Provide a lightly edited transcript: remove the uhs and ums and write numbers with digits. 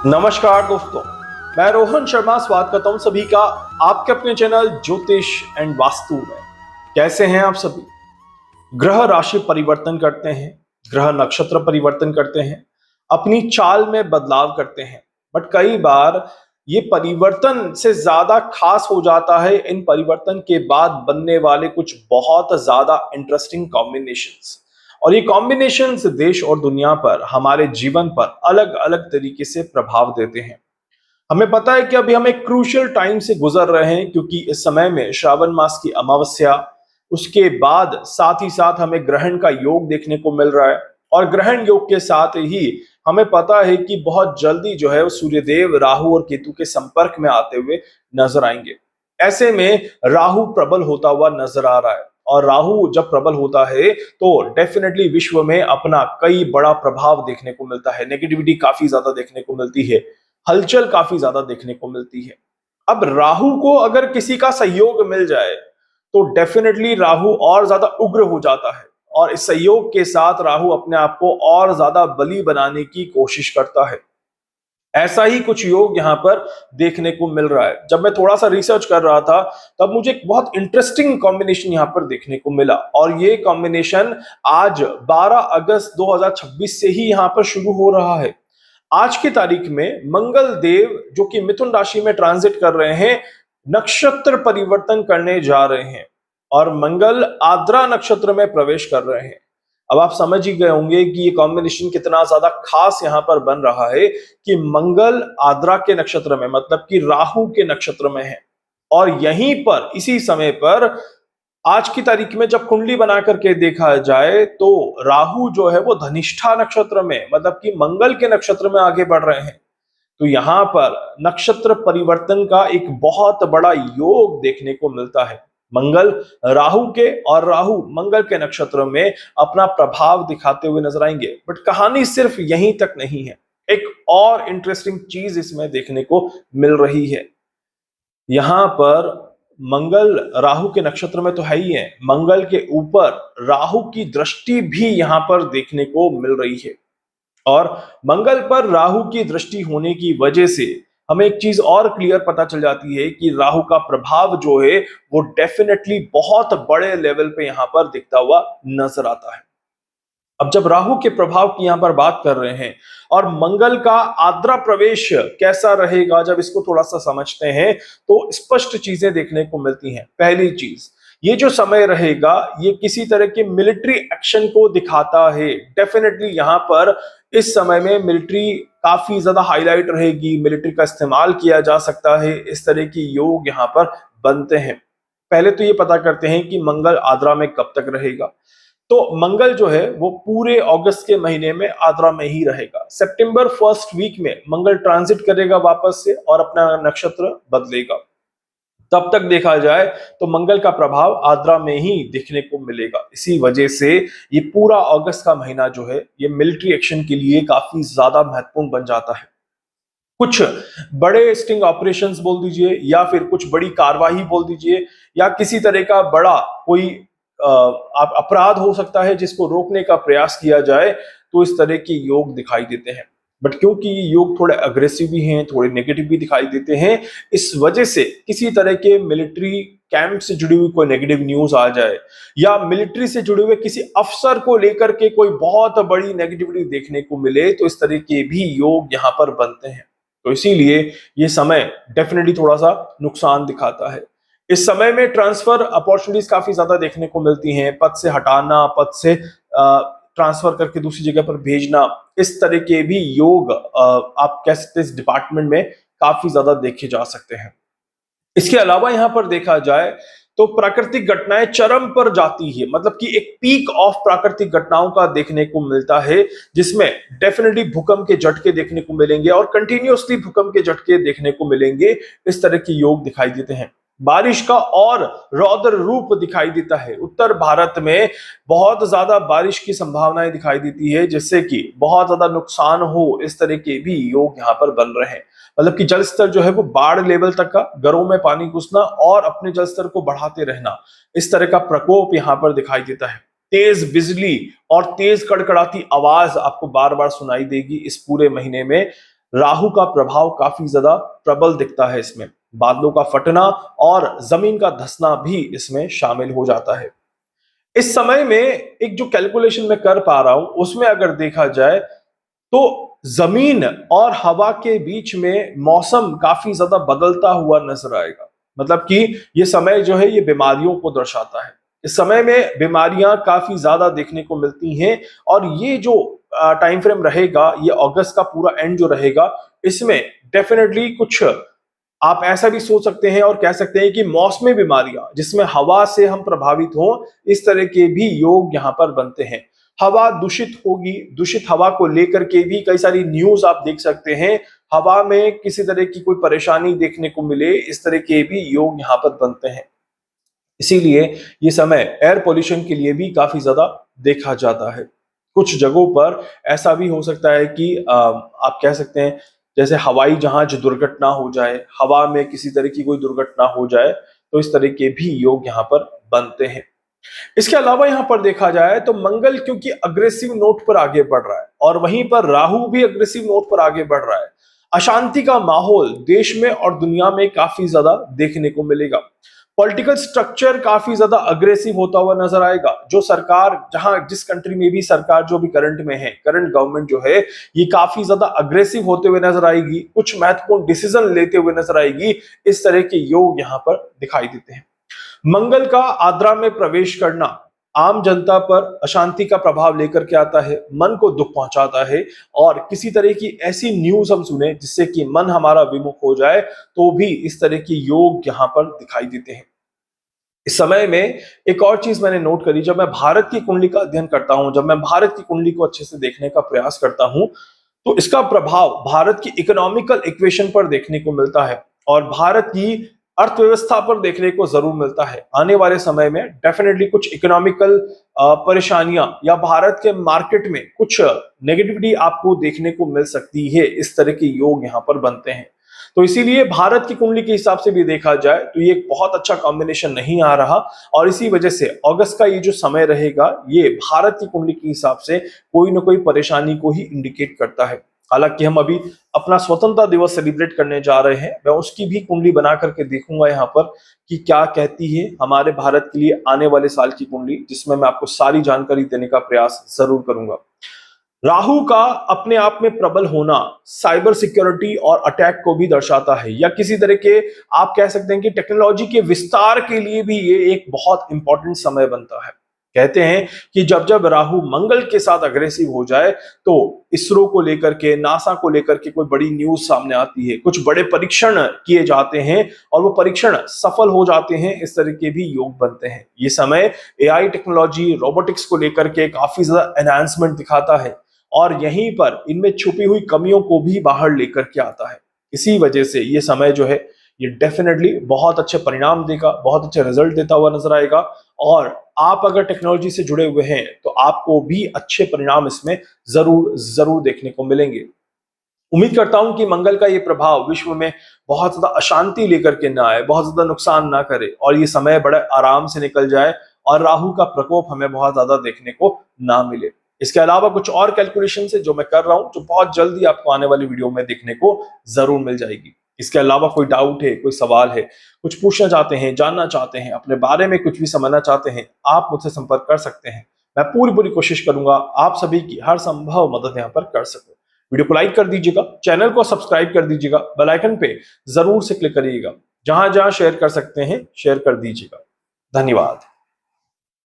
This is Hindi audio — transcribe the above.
नमस्कार दोस्तों, मैं रोहन शर्मा स्वागत करता हूं सभी का आपके अपने चैनल ज्योतिष एंड वास्तु में। कैसे हैं आप सभी? ग्रह राशि परिवर्तन करते हैं, ग्रह नक्षत्र परिवर्तन करते हैं, अपनी चाल में बदलाव करते हैं, बट कई बार ये परिवर्तन से ज्यादा खास हो जाता है इन परिवर्तन के बाद बनने वाले कुछ बहुत ज्यादा इंटरेस्टिंग कॉम्बिनेशंस। और ये कॉम्बिनेशंस देश और दुनिया पर, हमारे जीवन पर अलग अलग तरीके से प्रभाव देते हैं। हमें पता है कि अभी हम एक क्रूशियल टाइम से गुजर रहे हैं, क्योंकि इस समय में श्रावण मास की अमावस्या, उसके बाद साथ ही साथ हमें ग्रहण का योग देखने को मिल रहा है। और ग्रहण योग के साथ ही हमें पता है कि बहुत जल्दी जो है वो सूर्यदेव राहु और केतु के संपर्क में आते हुए नजर आएंगे। ऐसे में राहु प्रबल होता हुआ नजर आ रहा है, और राहु जब प्रबल होता है तो डेफिनेटली विश्व में अपना कई बड़ा प्रभाव देखने को मिलता है। नेगेटिविटी काफी ज्यादा देखने को मिलती है, हलचल काफी ज्यादा देखने को मिलती है। अब राहु को अगर किसी का सहयोग मिल जाए तो डेफिनेटली राहु और ज्यादा उग्र हो जाता है, और इस सहयोग के साथ राहु अपने आप को और ज्यादा बली बनाने की कोशिश करता है। ऐसा ही कुछ योग यहाँ पर देखने को मिल रहा है। जब मैं थोड़ा सा रिसर्च कर रहा था तब मुझे एक बहुत इंटरेस्टिंग कॉम्बिनेशन यहाँ पर देखने को मिला, और ये कॉम्बिनेशन आज 12 अगस्त 2026 से ही यहाँ पर शुरू हो रहा है। आज की तारीख में मंगल देव, जो कि मिथुन राशि में ट्रांजिट कर रहे हैं, नक्षत्र परिवर्तन करने जा रहे हैं, और मंगल आद्रा नक्षत्र में प्रवेश कर रहे हैं। अब आप समझ ही गए होंगे कि ये कॉम्बिनेशन कितना ज्यादा खास यहां पर बन रहा है कि मंगल आद्रा के नक्षत्र में, मतलब कि राहु के नक्षत्र में है। और यहीं पर इसी समय पर आज की तारीख में जब कुंडली बना करके देखा जाए तो राहु जो है वो धनिष्ठा नक्षत्र में, मतलब कि मंगल के नक्षत्र में आगे बढ़ रहे हैं। तो यहां पर नक्षत्र परिवर्तन का एक बहुत बड़ा योग देखने को मिलता है। मंगल राहु के और राहु मंगल के नक्षत्र में अपना प्रभाव दिखाते हुए नजर आएंगे। बट कहानी सिर्फ यहीं तक नहीं है, एक और इंटरेस्टिंग चीज इसमें देखने को मिल रही है। यहां पर मंगल राहु के नक्षत्र में तो है ही है, मंगल के ऊपर राहु की दृष्टि भी यहां पर देखने को मिल रही है। और मंगल पर राहु की दृष्टि होने की वजह से हमें एक चीज और क्लियर पता चल जाती है कि राहु का प्रभाव जो है वो डेफिनेटली बहुत बड़े लेवल पे यहां पर दिखता हुआ नजर आता है। अब जब राहु के प्रभाव की यहां पर बात कर रहे हैं और मंगल का आद्रा प्रवेश कैसा रहेगा, जब इसको थोड़ा सा समझते हैं तो स्पष्ट चीजें देखने को मिलती हैं। पहली चीज, ये जो समय रहेगा ये किसी तरह के मिलिट्री एक्शन को दिखाता है। डेफिनेटली यहां पर इस समय में मिलिट्री काफी ज्यादा हाईलाइट रहेगी, मिलिट्री का इस्तेमाल किया जा सकता है, इस तरह की योग यहां पर बनते हैं। पहले तो ये पता करते हैं कि मंगल आद्रा में कब तक रहेगा। तो मंगल जो है वो पूरे अगस्त के महीने में आद्रा में ही रहेगा। सितंबर फर्स्ट वीक में मंगल ट्रांजिट करेगा वापस से और अपना नक्षत्र बदलेगा। तब तक देखा जाए तो मंगल का प्रभाव आद्रा में ही दिखने को मिलेगा। इसी वजह से ये पूरा अगस्त का महीना जो है ये मिलिट्री एक्शन के लिए काफी ज्यादा महत्वपूर्ण बन जाता है। कुछ बड़े स्टिंग ऑपरेशंस बोल दीजिए, या फिर कुछ बड़ी कार्रवाई बोल दीजिए, या किसी तरह का बड़ा कोई अपराध हो सकता है जिसको रोकने का प्रयास किया जाए, तो इस तरह के योग दिखाई देते हैं। बट क्योंकि ये योग थोड़े अग्रेसिव भी हैं, थोड़े नेगेटिव भी दिखाई देते हैं, इस वजह से किसी तरह के मिलिट्री कैंप से जुड़ी हुई कोई नेगेटिव न्यूज आ जाए, या मिलिट्री से जुड़े हुए किसी अफसर को लेकर के कोई बहुत बड़ी नेगेटिविटी देखने को मिले, तो इस तरह के भी योग यहाँ पर बनते हैं। तो इसीलिए ये समय डेफिनेटली थोड़ा सा नुकसान दिखाता है। इस समय में ट्रांसफर अपॉर्चुनिटीज काफी ज्यादा देखने को मिलती हैं, पद से हटाना, पद से ट्रांसफर करके दूसरी जगह पर भेजना, इस तरह के भी योग आप कह सकते हैं इस डिपार्टमेंट में काफी ज्यादा देखे जा सकते हैं। इसके अलावा यहां पर देखा जाए तो प्राकृतिक घटनाएं चरम पर जाती है, मतलब कि एक पीक ऑफ प्राकृतिक घटनाओं का देखने को मिलता है, जिसमें डेफिनेटली भूकंप के झटके देखने को मिलेंगे और कंटिन्यूअसली भूकंप के झटके देखने को मिलेंगे। इस तरह के योग दिखाई देते हैं। बारिश का और रौद्र रूप दिखाई देता है। उत्तर भारत में बहुत ज्यादा बारिश की संभावनाएं दिखाई देती है, जिससे कि बहुत ज्यादा नुकसान हो, इस तरह के भी योग यहाँ पर बन रहे हैं। मतलब कि जल स्तर जो है वो बाढ़ लेवल तक का, घरों में पानी घुसना और अपने जल स्तर को बढ़ाते रहना, इस तरह का प्रकोप यहाँ पर दिखाई देता है। तेज बिजली और तेज कड़कड़ाती आवाज आपको बार बार सुनाई देगी इस पूरे महीने में। राहु का प्रभाव काफी ज्यादा प्रबल दिखता है इसमें। बादलों का फटना और जमीन का धंसना भी इसमें शामिल हो जाता है। इस समय में एक जो कैलकुलेशन मैं कर पा रहा हूं उसमें अगर देखा जाए तो जमीन और हवा के बीच में मौसम काफी ज्यादा बदलता हुआ नजर आएगा। मतलब कि ये समय जो है ये बीमारियों को दर्शाता है। इस समय में बीमारियां काफी ज्यादा देखने को मिलती हैं और ये जो टाइम फ्रेम रहेगा, ये अगस्त का पूरा एंड जो रहेगा, इसमें डेफिनेटली कुछ आप ऐसा भी सोच सकते हैं और कह सकते हैं कि मौसमी बीमारियां जिसमें हवा से हम प्रभावित हों, इस तरह के भी योग यहाँ पर बनते हैं। हवा दूषित होगी, दूषित हवा को लेकर के भी कई सारी न्यूज आप देख सकते हैं। हवा में किसी तरह की कोई परेशानी देखने को मिले, इस तरह के भी योग यहाँ पर बनते हैं। इसीलिए ये समय एयर पोल्यूशन के लिए भी काफी ज्यादा देखा जाता है। कुछ जगहों पर ऐसा भी हो सकता है कि आप कह सकते हैं जैसे हवाई जहाज दुर्घटना हो जाए, हवा में किसी तरह की कोई दुर्घटना हो जाए, तो इस तरह के भी योग यहाँ पर बनते हैं। इसके अलावा यहाँ पर देखा जाए तो मंगल क्योंकि अग्रेसिव नोट पर आगे बढ़ रहा है और वहीं पर राहु भी अग्रेसिव नोट पर आगे बढ़ रहा है, अशांति का माहौल देश में और दुनिया में काफी ज्यादा देखने को मिलेगा। पॉलिटिकल स्ट्रक्चर काफी ज्यादा अग्रेसिव होता हुआ नजर आएगा। जो सरकार जहां जिस कंट्री में भी सरकार जो भी करंट में है, करंट गवर्नमेंट जो है, ये काफी ज्यादा अग्रेसिव होते हुए नजर आएगी, कुछ महत्वपूर्ण डिसीजन लेते हुए नजर आएगी। इस तरह के योग यहाँ पर दिखाई देते हैं। मंगल का आद्रा में प्रवेश करना आम जनता पर अशांति का प्रभाव लेकर के आता है, मन को दुख पहुंचाता है और किसी तरह की ऐसी न्यूज हम सुने जिससे कि मन हमारा विमुख हो जाए, तो भी इस तरह के योग यहाँ पर दिखाई देते हैं। इस समय में एक और चीज मैंने नोट करी, जब मैं भारत की कुंडली का अध्ययन करता हूं, जब मैं भारत की कुंडली को अच्छे से देखने का प्रयास करता हूं, तो इसका प्रभाव भारत की इकोनॉमिकल इक्वेशन पर देखने को मिलता है और भारत की अर्थव्यवस्था पर देखने को जरूर मिलता है। आने वाले समय में डेफिनेटली कुछ इकोनॉमिकल परेशानियां या भारत के मार्केट में कुछ नेगेटिविटी आपको देखने को मिल सकती है। इस तरह के योग यहाँ पर बनते हैं। तो इसीलिए भारत की कुंडली के हिसाब से भी देखा जाए तो ये एक बहुत अच्छा कॉम्बिनेशन नहीं आ रहा और इसी वजह से अगस्त का ये जो समय रहेगा, ये भारत की कुंडली के हिसाब से कोई ना कोई परेशानी को ही इंडिकेट करता है। हालांकि हम अभी अपना स्वतंत्रता दिवस सेलिब्रेट करने जा रहे हैं, मैं उसकी भी कुंडली बना करके देखूंगा यहाँ पर कि क्या कहती है हमारे भारत के लिए आने वाले साल की कुंडली, जिसमें मैं आपको सारी जानकारी देने का प्रयास जरूर करूंगा। राहु का अपने आप में प्रबल होना साइबर सिक्योरिटी और अटैक को भी दर्शाता है, या किसी तरह के आप कह सकते हैं कि टेक्नोलॉजी के विस्तार के लिए भी ये एक बहुत इंपॉर्टेंट समय बनता है। कहते हैं कि जब जब राहु मंगल के साथ अग्रेसिव हो जाए तो इसरो को लेकर के, नासा को लेकर के कोई बड़ी न्यूज सामने आती है, कुछ बड़े परीक्षण किए जाते हैं और वो परीक्षण सफल हो जाते हैं। इस तरह के भी योग बनते हैं। ये समय एआई टेक्नोलॉजी, रोबोटिक्स को लेकर के काफी ज्यादा एनहांसमेंट दिखाता है और यहीं पर इनमें छुपी हुई कमियों को भी बाहर लेकर के आता है। इसी वजह से ये समय जो है ये डेफिनेटली बहुत अच्छे परिणाम देगा, बहुत अच्छे रिजल्ट देता हुआ नजर आएगा और आप अगर टेक्नोलॉजी से जुड़े हुए हैं तो आपको भी अच्छे परिणाम इसमें जरूर जरूर देखने को मिलेंगे। उम्मीद करता हूं कि मंगल का ये प्रभाव विश्व में बहुत ज्यादा अशांति लेकर के ना आए, बहुत ज्यादा नुकसान ना करे और ये समय बड़े आराम से निकल जाए और राहु का प्रकोप हमें बहुत ज्यादा देखने को ना मिले। इसके अलावा कुछ और कैलकुलेशन है जो मैं कर रहा हूं, जो बहुत जल्दी आपको आने वाली वीडियो में देखने को जरूर मिल जाएगी। इसके अलावा कोई डाउट है, कोई सवाल है, कुछ पूछना चाहते हैं, जानना चाहते हैं, अपने बारे में कुछ भी समझना चाहते हैं, आप मुझसे संपर्क कर सकते हैं। मैं पूरी पूरी कोशिश करूंगा आप सभी की हर संभव मदद यहाँ पर कर सकूं। वीडियो को लाइक कर दीजिएगा, चैनल को सब्सक्राइब कर दीजिएगा, बेल आइकन पे जरूर से क्लिक करिएगा, जहां जहां शेयर कर सकते हैं शेयर कर दीजिएगा। धन्यवाद।